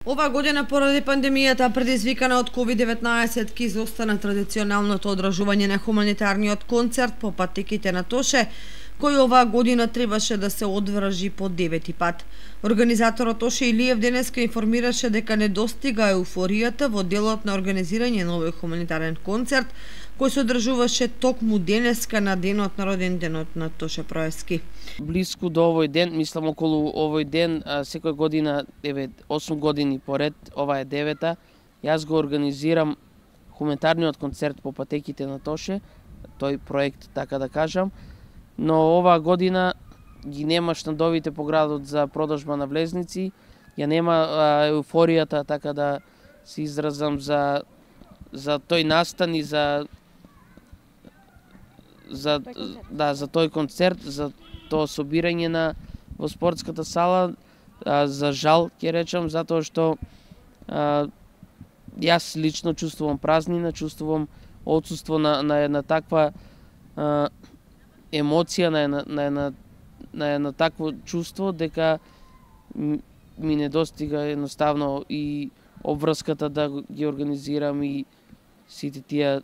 Оваа година поради пандемијата предизвикана од COVID-19 ки изостана традиционалното одржување на хуманитарниот концерт по патеките на Тоше, кој оваа година требаше да се одржи по 9-ти пат. Организаторот Тоше Илиев денеска информираше дека не достига еуфоријата во делот на организирање на овој хуманитарен концерт, кој се одржуваше токму денеска на денот на роден денот на Тоше Проевски. Блиску до овој ден, мислам околу овој ден, секоја година, 8 години поред, ова е 9-та, јас го организирам хуманитарниот концерт по патеките на Тоше, тој проект, така да кажам, но оваа година ги нема штандовите по градот за продажба на влезници, ја нема еуфоријата, така да се изразам за тој настан и за тој концерт, за тоа собирање во спортската сала, за жал ќе речам, затоа што јас лично чувствувам празнина, чувствувам отсуство на една таква емоција, на една такво чувство дека ми недостига едноставно и обврската да ги организирам и сите тие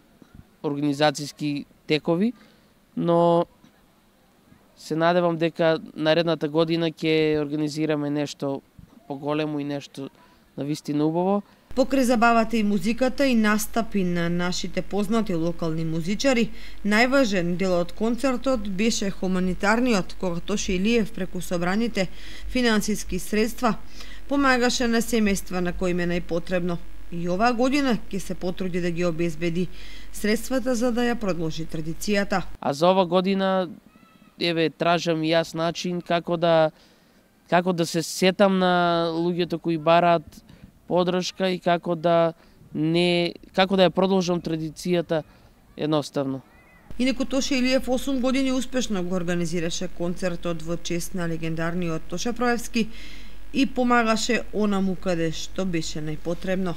организацијски текови, но се надевам дека наредната година ќе организираме нешто поголемо и нешто навистина убаво. Покрај забавата и музиката и настапи на нашите познати локални музичари, најважен дел од концертот беше хуманитарниот, кога Тоше Илиев преку собраните финансиски средства помагаше на семејства на кои им е најпотребно. И оваа година ќе се потруди да ги обезбеди средствата за да ја продолжи традицијата. А за ова година тражам и јас начин како да се сетам на луѓето кои бараат подршка и како да ја продолжам традицијата едноставно. Инаку Тоше Илиев 8 години успешно го организираше концертот во чест на легендарниот Тоше Проевски и помагаше онаму каде што беше најпотребно.